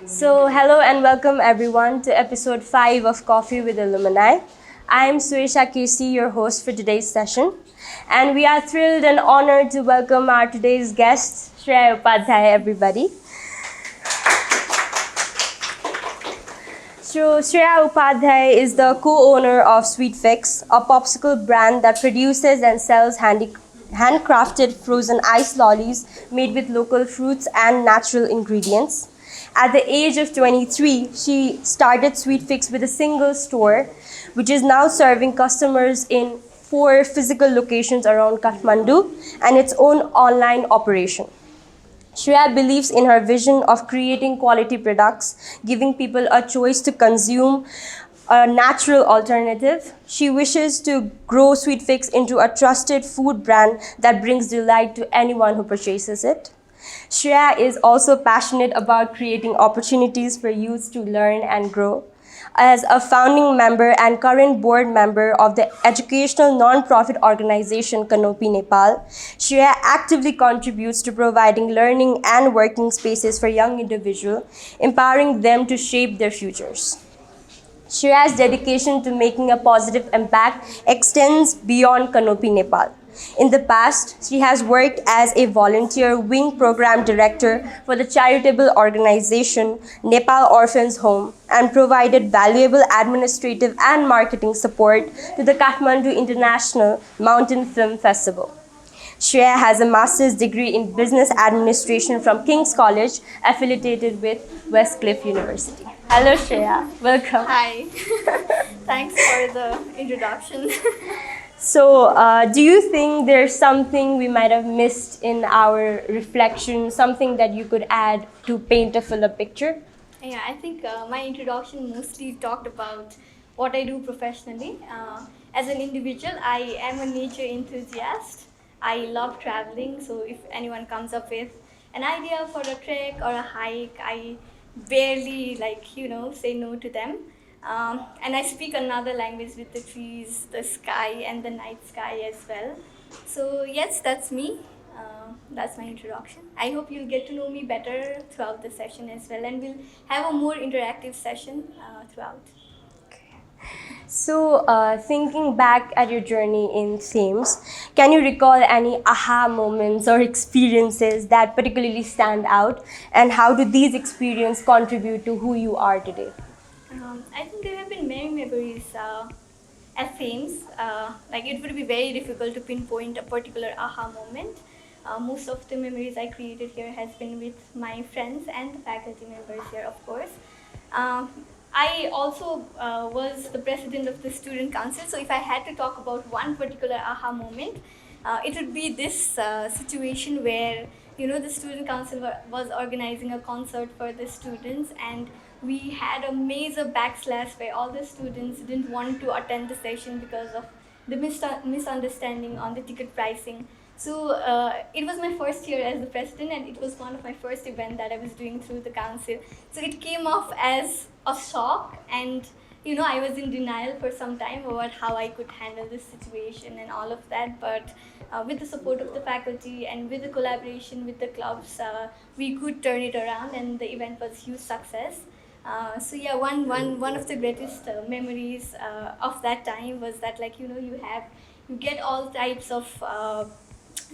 Hello and welcome everyone to episode 5 of Coffee with Alumni. I am Shreeya Upadhaya, your host for today's session, and we are thrilled and honored to welcome our today's guest, Shreeya Upadhaya, everybody. So, Shreeya Upadhaya is the co-owner of Sweet Fix, a popsicle brand that produces and sells handcrafted frozen ice lollies made with local fruits and natural ingredients. At the age of 23, she started Sweet Fix with a single store, which is now serving customers in 4 physical locations around Kathmandu and its own online operation. Shreya believes in her vision of creating quality products, giving people a choice to consume a natural alternative. She wishes to grow Sweet Fix into a trusted food brand that brings delight to anyone who purchases it. Shreya is also passionate about creating opportunities for youth to learn and grow. As a founding member and current board member of the educational non-profit organization Canopy Nepal, Shreya actively contributes to providing learning and working spaces for young individuals, empowering them to shape their futures. Shreya's dedication to making a positive impact extends beyond Canopy Nepal. In the past, she has worked as a volunteer wing program director for the charitable organization Nepal Orphans Home and provided valuable administrative and marketing support to the Kathmandu International Mountain Film Festival. Shreya has a master's degree in business administration from King's College, affiliated with Westcliff University. Hello, Shreya. Welcome. Hi. Thanks for the introduction. Do you think there's something we might have missed in our reflection, something that you could add to paint a fuller picture? Yeah, I think my introduction mostly talked about what I do professionally. As an individual, I am a nature enthusiast. I love traveling, so if anyone comes up with an idea for a trek or a hike, I barely say no to them. And I speak another language with the trees, the sky, and the night sky as well. So yes, that's me. That's my introduction. I hope you'll get to know me better throughout the session as well, and we'll have a more interactive session throughout. Thinking back at your journey in Thames, can you recall any aha moments or experiences that particularly stand out, and how do these experiences contribute to who you are today? I think there have been many memories at Thames. It would be very difficult to pinpoint a particular aha moment. Most of the memories I created here has been with my friends and the faculty members here, of course. Um, I also was the president of the student council, so if I had to talk about one particular aha moment, it would be this situation where the student council was organizing a concert for the students, and we had a major backslash where all the students didn't want to attend the session because of the misunderstanding on the ticket pricing. So it was my first year as the president, and it was one of my first events that I was doing through the council. So it came off as a shock, and I was in denial for some time about how I could handle this situation and all of that. But with the support of the faculty and with the collaboration with the clubs, we could turn it around, and the event was a huge success. One of the greatest memories of that time was that you get all types of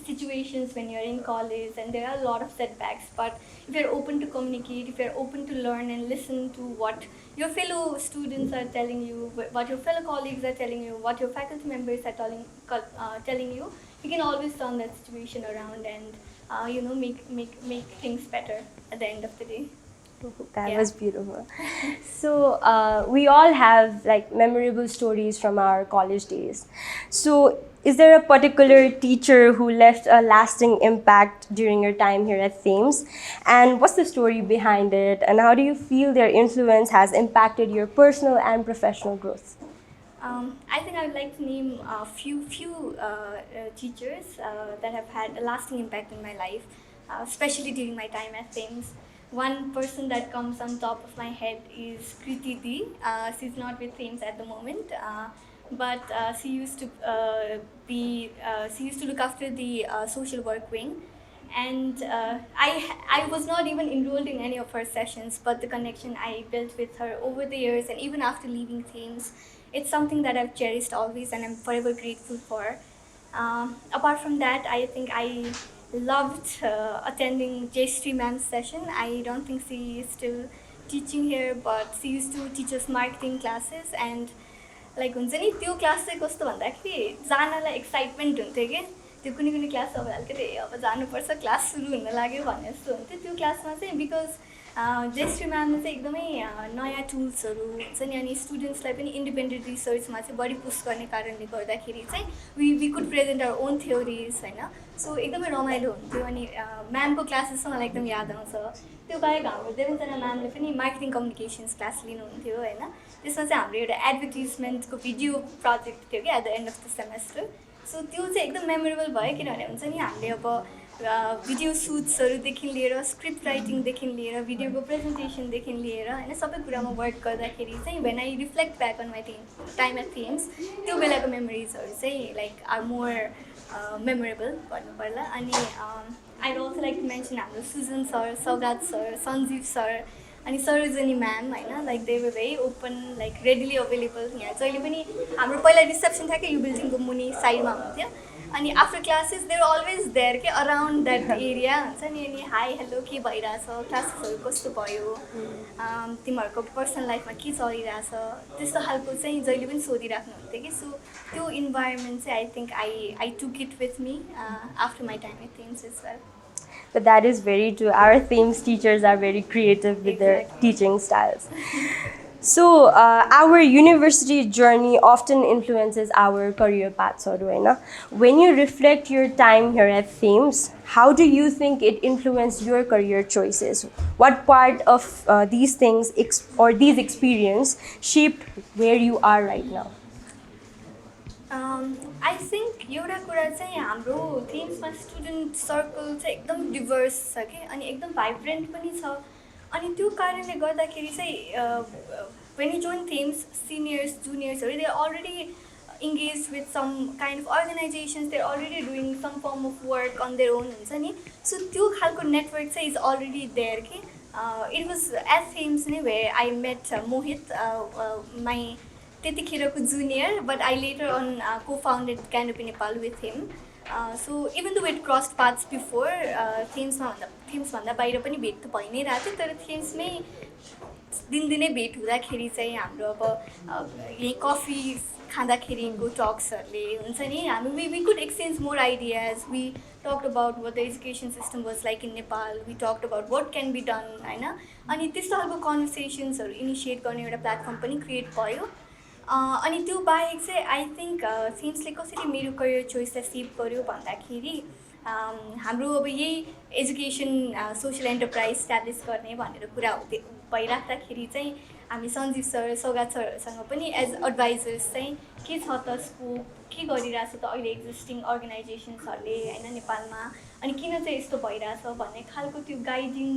situations when you're in college, and there are a lot of setbacks, but if you're open to communicate, if you're open to learn and listen to what your fellow students are telling you, what your fellow colleagues are telling you, what your faculty members are telling you, you can always turn that situation around and make things better at the end of the day. That was beautiful. We all have like memorable stories from our college days. So, is there a particular teacher who left a lasting impact during your time here at Thames? And what's the story behind it? And how do you feel their influence has impacted your personal and professional growth? I think I would like to name a few teachers that have had a lasting impact in my life, especially during my time at Thames. One person that comes on top of my head is Kriti Di. She's not with Thames at the moment, but she used to look after the social work wing, And I was not even enrolled in any of her sessions, but the connection I built with her over the years and even after leaving Thames, it's something that I've cherished always and I'm forever grateful for. Apart from that, I think I loved attending Jayashree ma'am's session. I don't think she is still teaching here, but she used to teach us marketing classes. And like हुन्छ नि त्यो class चाहिँ कस्तो भन्दाखेरि जानलाई excitement हुन्थ्यो कि त्यो कुनै कुनै क्लास अब अलिकति अब जानुपर्छ क्लास सुरु हुन लाग्यो भन्ने जस्तो हुन्थ्यो त्यो क्लासमा चाहिँ बिकज जयश्री म्यामले चाहिँ एकदमै नयाँ टुल्सहरू हुन्छ नि अनि स्टुडेन्ट्सलाई पनि इन्डिपेन्डेन्ट रिसर्चमा चाहिँ बढी पुस्ट गर्ने कारणले गर्दाखेरि चाहिँ we could present our own theories होइन सो एकदमै रमाइलो हुन्थ्यो अनि म्यामको क्लासेस मलाई एकदम याद आउँछ त्यो बाहेक हाम्रो देवजना म्यामले पनि मार्केटिङ कम्युनिकेसन्स क्लास लिनुहुन्थ्यो होइन त्यसमा चाहिँ हाम्रो एउटा एडभर्टिजमेन्टको भिडियो प्रोजेक्ट थियो कि eight the end of the semester so त्यो चाहिँ एकदम मेमोरेबल भयो किनभने हुन्छ नि हामीले अब भिडियो सुट्सहरूदेखि लिएर स्क्रिप्ट राइटिङदेखि लिएर भिडियोको प्रेजेन्टेसनदेखि लिएर होइन सबै कुरामा वर्क गर्दाखेरि चाहिँ when I reflect back on my time at Thames त्यो बेलाको मेमोरिजहरू चाहिँ लाइक आर मोर मेमोरेबल भन्नु पर्ला अनि I also like to mention हाम्रो Sujan sir Saugat sir Sanjeev sir अनि सरोजनी म्याम होइन like they were very open like readily available यहाँ जहिले पनि हाम्रो पहिला रिसेप्सन थियो कि यो बिल्डिङको मुनि साइडमा हुन्थ्यो अनि after classes there always there के अराउन्ड द्याट एरिया हुन्छ नि अनि हाई हेलो के भइरहेछ क्लासेसहरू कस्तो भयो तिमीहरूको पर्सनल लाइफमा के चलिरहेछ त्यस्तो खालको चाहिँ जहिले पनि सोधिराख्नुहुन्थ्यो कि सो त्यो इन्भाइरोमेन्ट चाहिँ I think I took it with me after my time at Thames is well. But that is very true. Our themes teachers are very creative with their teaching styles. So, our university journey often influences our career paths. When you reflect your time here at Thames, how do you think it influenced your career choices? What part of these things or these experiences shaped where you are right now? I think एउटा कुरा चाहिँ हाम्रो थेम्समा student circle चाहिँ एकदम diverse छ कि अनि एकदम भाइब्रेन्ट पनि छ अनि त्यो कारणले गर्दाखेरि चाहिँ when you join them seniors जुनियर्सहरू they are already engaged with some kind of organizations, they're already doing some form of work on their own हुन्छ नि सो त्यो खालको नेटवर्क चाहिँ इज अलरेडी देयर कि इट वाज एट थेम्स नै way I met Mohit my त्यतिखेरको junior but I later on co-founded Canopy Nepal with him. So even though it crossed paths before, थेम्सभन्दा बाहिर पनि भेट त भइ नै रहेको थियो तर थेम्समै दिनदिनै भेट हुँदाखेरि चाहिँ हाम्रो अब यहीँ कफी खाँदाखेरिको टक्सहरूले हुन्छ नि हामी we could exchange more ideas we talked about what the education system was like in Nepal we talked about what can be done होइन अनि त्यस्तो खालको कन्भर्सेसन्सहरू इनिसिएट गर्ने एउटा प्लेटफर्म पनि क्रिएट भयो अनि त्यो बाहेक चाहिँ आई थिङ्क थेम्सले कसरी मेरो करियर चोइसलाई सेप गर्यो भन्दाखेरि हाम्रो अब यही एजुकेसन सोसियल एन्टरप्राइज इस्टाब्लिस गर्ने भनेर कुरा भइराख्दाखेरि चाहिँ हामी सञ्जीव सर सौगात सरहरूसँग पनि एज एडभाइजर्स चाहिँ के छ त स्कोप के गरिरहेछ त अहिले एक्जिस्टिङ अर्गनाइजेसन्सहरूले होइन नेपालमा अनि किन चाहिँ यस्तो भइरहेछ भन्ने खालको त्यो गाइडिङ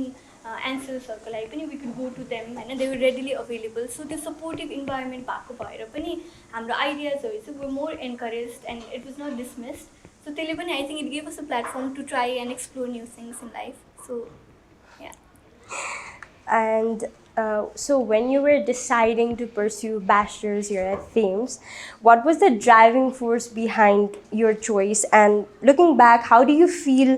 एन्सर्सहरूको लागि पनि we could go to them होइन दे वर रेडिली अभाइलेबल सो त्यो सपोर्टिभ इन्भाइरोमेन्ट भएको भएर पनि हाम्रो आइडियाजहरू चाहिँ were more encourage and it was not dismissed so त्यसले पनि I think it give us a platform to try and explore new things in life so yeah. And so when you were deciding to pursue Bachelors here at Thames, what was the driving force behind your choice? And looking back, how do you feel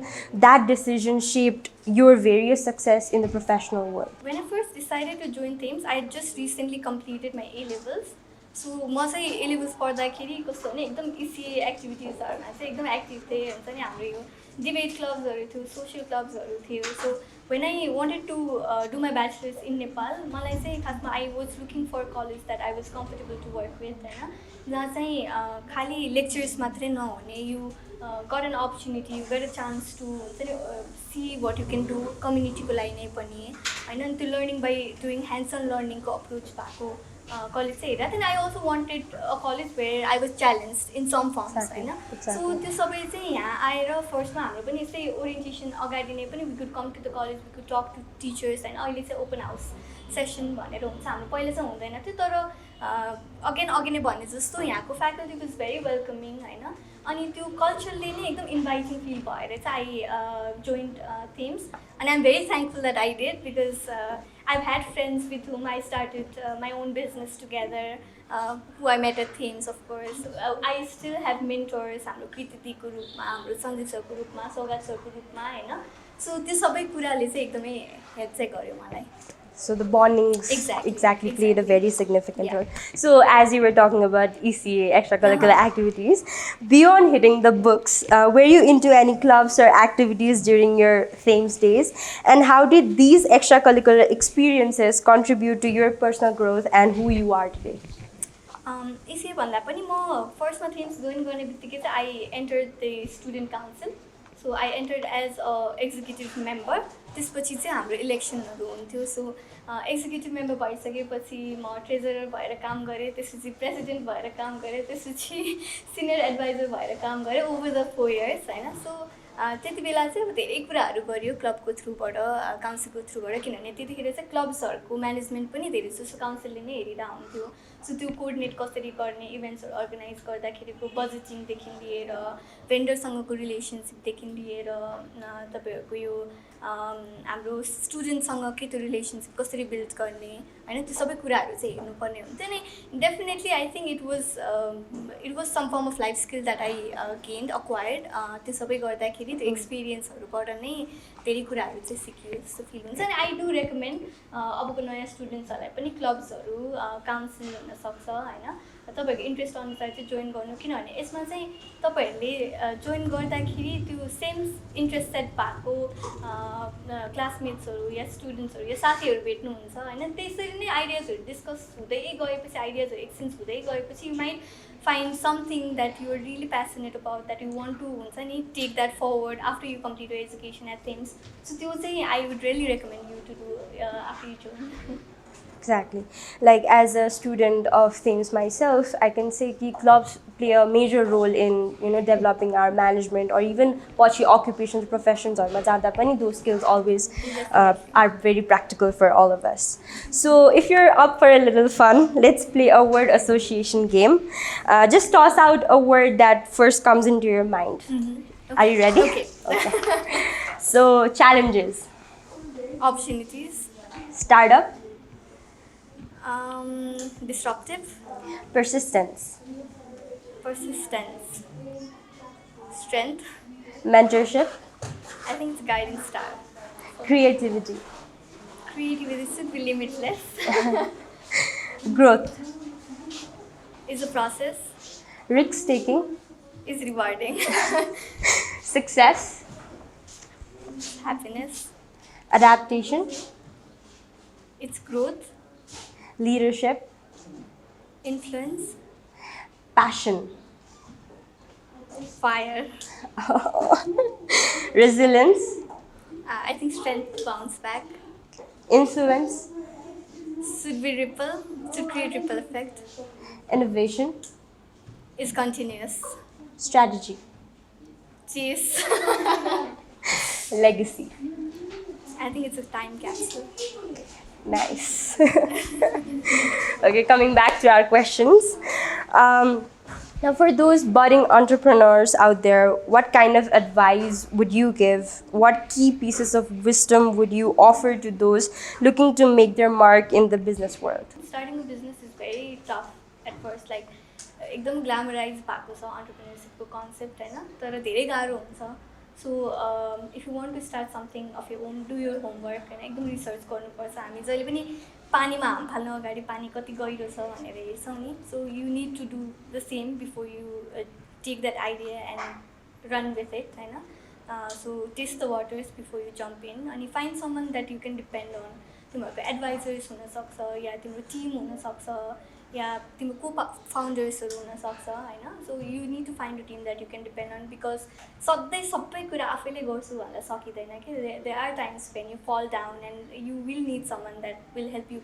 that decision shaped your various success in the professional world? When I first decided to join Thames, I had just recently completed my A-levels. सो म चाहिँ A-levels पढ्दाखेरि कस्तो भने एकदम इसी एक्टिभिटिजहरूमा चाहिँ एकदम active थिएँ हुन्छ नि हाम्रो यो डिबेट क्लब्सहरू थियो सोसियल क्लब्सहरू थियो सो when I wanted to do my bachelor's in Nepal, मलाई चाहिँ खासमा I was looking for a college that I was comfortable to work with होइन जहाँ चाहिँ खालि लेक्चर्स मात्रै नहुने you got an opportunity, you got a chance to हुन्छ नि see what you can do कम्युनिटीको लागि नै पनि होइन त्यो learning by doing hands on लर्निङको अप्रोच भएको कलेज चाहिँ हेरेर then I also wanted a college where I was challenge in some firms Exactly, होइन सो exactly. त्यो सबै चाहिँ यहाँ आएर फर्स्टमा हाम्रो पनि यस्तै ओरिएन्टेसन अगाडि नै पनि we could come to the college we could talk to teachers होइन अहिले चाहिँ ओपन हाउस सेसन भनेर हुन्छ हाम्रो पहिला चाहिँ हुँदैन थियो तर अघि नै भने जस्तो यहाँको फ्याकल्टी वाज भेरी वेलकमिङ होइन अनि त्यो कल्चरले नै एकदम इन्भाइटिङ फिल भएर चाहिँ I joined them and I'm very thankful that I did because I've had friends with whom I started my own business together, who I met at Thames, of course. I still have mentors, हाम्रो कृतिको रूपमा हाम्रो सञ्जीव सरको रूपमा सौगात सरको रूपमा होइन so त्यो सबै कुराले चाहिँ एकदमै हेल्प चाहिँ गर्यो मलाई So the bondings Exactly, played a very significant Yeah. role. So as you were talking about ECA, extracurricular activities, beyond hitting the books, were you into any clubs or activities during your Thames days? And how did these extracurricular experiences contribute to your personal growth and who you are today? यसै भन्दा पनि म फर्स्टमा Thames join गर्ने बित्तिकै चाहिँ I entered the student council so I entered as a executive member त्यसपछि चाहिँ हाम्रो इलेक्सनहरू हुन्थ्यो सो एक्जिक्युटिभ मेम्बर भइसकेपछि म ट्रेजरर भएर काम गरेँ त्यसपछि प्रेसिडेन्ट भएर काम गरेँ त्यसपछि सिनियर एडभाइजर भएर काम गरेँ ओभर द 4 इयर्स होइन सो त्यति बेला चाहिँ अब धेरै कुराहरू गरियो क्लबको थ्रुबाट काउन्सिलको थ्रुबाट किनभने त्यतिखेर चाहिँ क्लब्सहरूको म्यानेजमेन्ट पनि धेरै जसो काउन्सिलले नै हेरिरहेको हुन्थ्यो सो त्यो कोअर्डिनेट कसरी गर्ने इभेन्ट्सहरू अर्गनाइज गर्दाखेरिको बजेटिङदेखि लिएर भेन्डरसँगको रिलेसनसिपदेखि लिएर तपाईँहरूको यो हाम्रो स्टुडेन्टसँग के त्यो रिलेसनसिप कसरी बिल्ड गर्ने होइन त्यो सबै कुराहरू चाहिँ हेर्नुपर्ने हुन्थ्यो नि definitely I think it was some form of life skill that I gained acquired त्यो सबै गर्दाखेरि त्यो एक्सपिरियन्सहरूबाट नै धेरै कुराहरू चाहिँ सिकियो जस्तो फिल हुन्छ अनि आई डु रेकमेन्ड अबको नयाँ स्टुडेन्ट्सहरूलाई पनि क्लब्सहरू काउन्सिल हुनसक्छ होइन तपाईँहरूको इन्ट्रेस्ट अनुसार चाहिँ जोइन गर्नु किनभने यसमा चाहिँ तपाईँहरूले जोइन गर्दाखेरि त्यो सेम इन्ट्रेस्ट सेट भएको क्लासमेट्सहरू या स्टुडेन्ट्सहरू या साथीहरू भेट्नुहुन्छ होइन त्यसरी नै आइडियाजहरू डिस्कस हुँदै गएपछि आइडियाजहरू एक्सचेन्ज हुँदै गएपछि you might find something that you are really passionate about that you want to हुन्छ नि take that forward after you complete your education at Thames so त्यो चाहिँ I would really recommend you to do after you join Exactly. Like as a student of things myself, I can say that clubs play a major role in developing our management or even पछि occupations, professions or those skills always are very practical for all of us. So if you're up for a little fun, let's play a word association game. Just toss out a word that first comes into your mind. Okay. Are you ready? Okay. So challenges. Opportunities. Startup. Disruptive. Persistence. Persistence. Strength. Mentorship. I think it's guiding star. Creativity. Creativity should be limitless. Growth. Is a process. Risk taking. Is rewarding. Success. Happiness. Adaptation. It's growth. Leadership. Influence. Passion. Fire. Resilience. I think strength to bounce back. Influence. Should be ripple. To create ripple effect. Innovation. Is continuous. Strategy. Cheers. Legacy. I think it's a time capsule. Nice. Okay, coming back to our questions. Now, for those budding entrepreneurs out there, what kind of advice would you give? What key pieces of wisdom would you offer to those looking to make their mark in the business world? Starting a business is very tough at first. Like, एकदम glamorise भएको छ अन्टरप्रेन्योरसिपको concept होइन तर धेरै गाह्रो हुन्छ so if you want to start something of your own do your homework होइन एकदम रिसर्च गर्नुपर्छ हामी जहिले पनि पानीमा हाम फाल्नु अगाडि पानी कति गहिरो छ भनेर हेर्छौँ नि so you need to do the same before you take that idea and run with it होइन so test the waters before you jump in अनि find someone that you can depend on तिमीहरूको advisers हुनसक्छ या तिम्रो Tim हुनसक्छ या तिम्रो को फाउन्डर्सहरू हुनसक्छ होइन so you need to find a team that you can depend on because सधैँ सबै कुरा आफैले गर्छु भन्दा सकिँदैन कि there are times when you fall down and you will need someone that will help you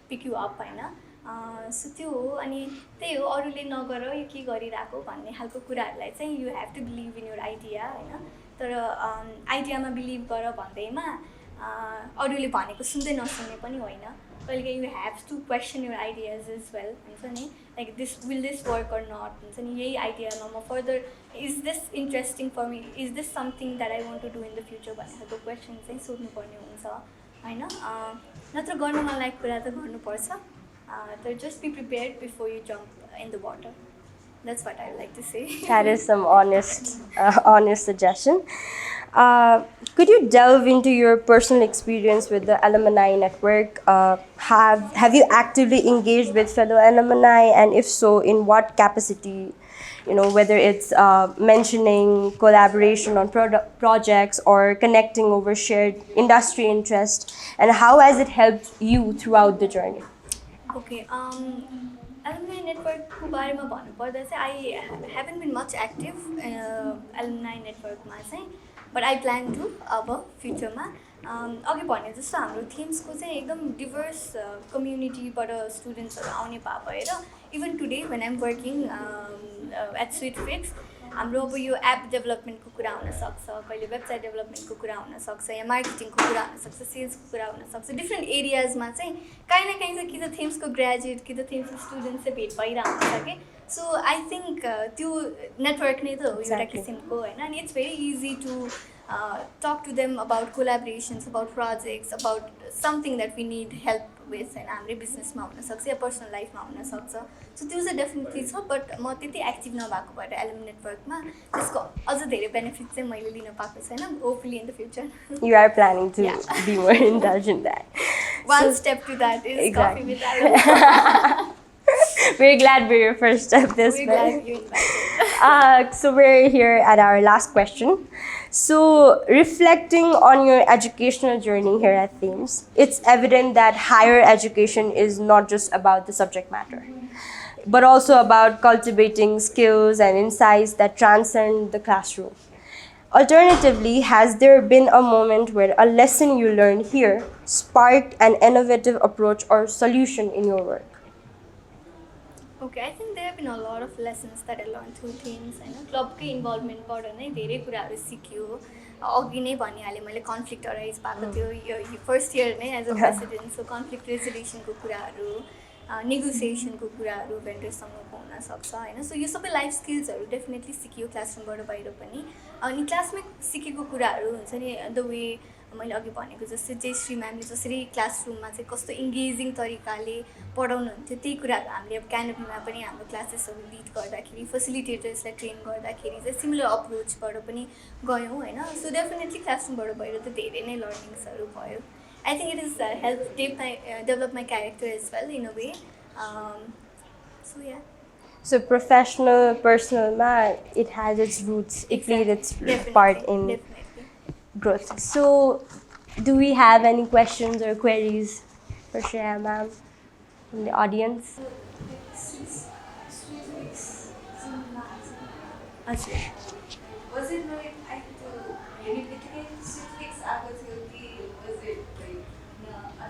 pick you up होइन so त्यो हो अनि त्यही हो अरूले नगर यो के गरिरहेको भन्ने खालको कुराहरूलाई चाहिँ you have to believe in your idea होइन तर आइडियामा बिलिभ गर भन्दैमा अरूले भनेको सुन्दै नसुन्ने पनि होइन कहिलेकाहीँ you have to question your ideas is well हुन्छ नि like this will this work or not हुन्छ नि यही आइडियामा म further is this interesting for me is this something that I want to do in the future भन्ने खालको question चाहिँ सोध्नुपर्ने हुन्छ होइन नत्र गर्न मन लागेको कुरा त गर्नुपर्छ तर just be prepared before you jump in the water. That's what I would like to say. That is some honest suggestion. Could you delve into your personal experience with the alumni network? Have you actively engaged with fellow alumni, and if so, in what capacity? Whether it's mentioning collaboration on projects or connecting over shared industry interest, and how has it helped you throughout the journey? Okay, alumni network को बारेमा भन्नुपर्दा चाहिँ I haven't been much active alumni network मा चाहिँ but I plan to अब फ्युचरमा अघि भने जस्तो हाम्रो थिम्सको चाहिँ एकदम डिभर्स कम्युनिटीबाट स्टुडेन्ट्सहरू आउने भएर even today when I M working eight sweet fix हाम्रो अब यो एप डेभलपमेन्टको कुरा हुनसक्छ कहिले वेबसाइट डेभलपमेन्टको कुरा हुनसक्छ या मार्केटिङको कुरा हुनसक्छ सेल्सको कुरा हुनसक्छ डिफ्रेन्ट एरियाजमा चाहिँ काहीँ न काहीँ चाहिँ कि त थिम्सको ग्रेजुएट कि त थिम्सको स्टुडेन्ट चाहिँ भेट भइरहेको हुन्छ कि सो आई थिङ्क त्यो नेटवर्क नै त हो एउटा किसिमको होइन अनि it's very easy to talk to them about collaborations, about projects, about something that we need help with and हाम्रो बिजनेसमा हुनसक्छ या पर्सनल लाइफमा हुनसक्छ सो त्यो चाहिँ डेफिनेटली छ बट म त्यति एक्टिभ नभएको भएर एलुमनी नेटवर्कमा त्यसको अझ धेरै बेनिफिट चाहिँ मैले लिन पाएको छैन hopefully in the future You are planning to be more indulged in that. One step to that is exactly. Coffee with Alumni. We're glad we're your first step this way. way. We're glad you invited. So we're here at our last question. So reflecting on your educational journey here at Thames, it's evident that higher education is not just about the subject matter, but also about cultivating skills and insights that transcend the classroom. Alternatively, has there been a moment where a lesson you learned here sparked an innovative approach or solution in your work? Okay, I think there have been a lot of lessons that I learned through Thames होइन क्लबकै इन्भल्भमेन्टबाट नै धेरै कुराहरू सिक्यो अघि नै भनिहालेँ मैले conflict arise भएको थियो यो फर्स्ट इयर नै as a president so conflict रेजोल्युसनको कुराहरू नेगोसिएसनको कुराहरू भेन्डरसँगको हुनसक्छ होइन सो यो सबै लाइफ स्किल्सहरू डेफिनेटली सिकियो क्लासरुमबाट बाहिर पनि अनि क्लासमै सिकेको कुराहरू हुन्छ नि द वे मैले अघि भनेको जस्तै जयश्री म्यामले जसरी क्लासरुममा चाहिँ कस्तो इङ्गेजिङ तरिकाले पढाउनुहुन्थ्यो त्यही कुराहरू हामीले अब क्यानोपीमा पनि हाम्रो क्लासेसहरू लिड गर्दाखेरि फेसिलिटेटर्सलाई ट्रेन गर्दाखेरि चाहिँ सिमिलर अप्रोचबाट पनि गयौँ होइन सो डेफिनेटली क्लासरुमबाट बाहिर त धेरै नै लर्निङ्सहरू भयो I think it is help develop my character as well in a way so yeah So professional, personal, it has its roots. Exactly. It played its part in growth. So, do we have any questions or queries for Shreeya ma'am from the audience? Was it knowing I to replicate Sweetfix Agathoki? Was it like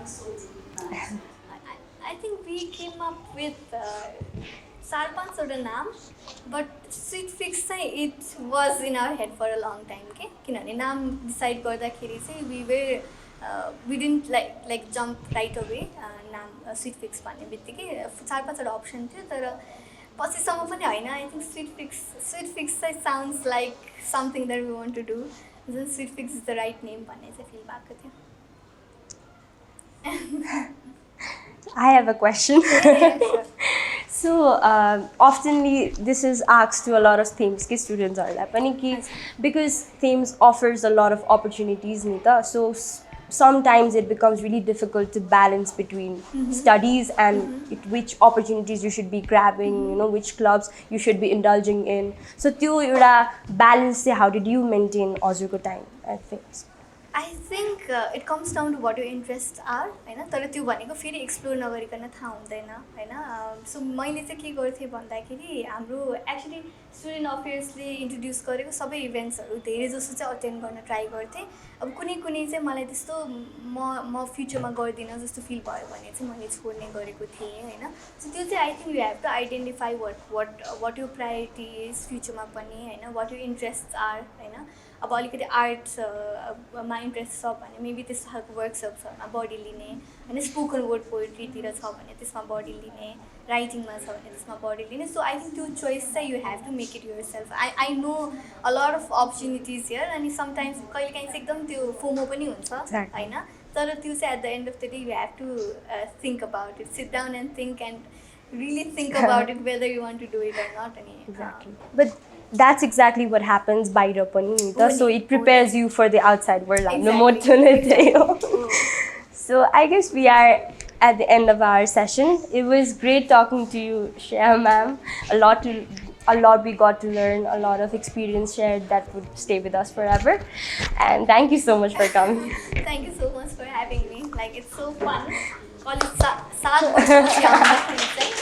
unsolved? I think we came up with 4-5 नाम but sweet fix चाहिँ it was in our head for a long time के किनभने नाम decide गर्दाखेरि चाहिँ we didn't like jump right away नाम sweet fix भन्ने बित्तिकै 4-5 अप्सन थियो तर पछिसम्म पनि होइन आई थिङ्क स्विट फिक्स चाहिँ sounds like something that we want to do जुन sweet fix is the right name भन्ने चाहिँ फिल भएको थियो I have a question. Yeah, sure. So, oftenly this is asked to a lot of Thames students because Thames offers a lot of opportunities, Nita. So, sometimes it becomes really difficult to balance between studies and which opportunities you should be grabbing, which clubs you should be indulging in. So, to balance, how did you maintain Ozurko time at Thames? I think it comes down to what you interest are होइन, तर त्यो भनेको फेरि explore नगरिकन थाहा हुँदैन होइन. सो मैले चाहिँ के गर्थेँ भन्दाखेरि हाम्रो एक्चुली स्टुडेन्ट अफेयर्सले इन्ट्रोड्युस गरेको सबै इभेन्ट्सहरू धेरै जसो चाहिँ अटेन्ड गर्न ट्राई गर्थेँ. अब कुनै कुनै चाहिँ मलाई त्यस्तो म फ्युचरमा गर्दिनँ जस्तो फिल भयो भने चाहिँ मैले छोड्ने गरेको थिएँ होइन. सो त्यो चाहिँ I think you have to identify what you priority is फ्युचरमा पनि होइन, वाट यु इन्ट्रेस्ट आर होइन. अब अलिकति आर्ट्समा इन्ट्रेस्ट छ भने मेबी त्यस्तो खालको वर्कसप्सहरूमा बढी लिने होइन, स्पोकन वर्ड पोएट्रीतिर छ भने त्यसमा बढी लिने, राइटिङमा छ भने त्यसमा बढी लिने. सो आई थिङ्क त्यो चोइस चाहिँ you have to make it yourself. I know a lot of opportunities here. अनि समटाइम्स कहिलेकाहीँ चाहिँ एकदम त्यो फोमो पनि हुन्छ होइन, तर त्यो चाहिँ at the end of the day you have to think about it, sit down and think and really think about it whether you want to do it or not. Exactly. But that's exactly what happens baira pani. So it prepares you for the outside world. Exactly. So I guess we are at the end of our session. It was great talking to you, Shreeya ma'am. A lot we got to learn, a lot of experience shared that would stay with us forever. And thank you so much for coming. Thank you so much for having me. Like, it's so fun. College 7 वर्षपछि आउँदाखेरि चाहिँ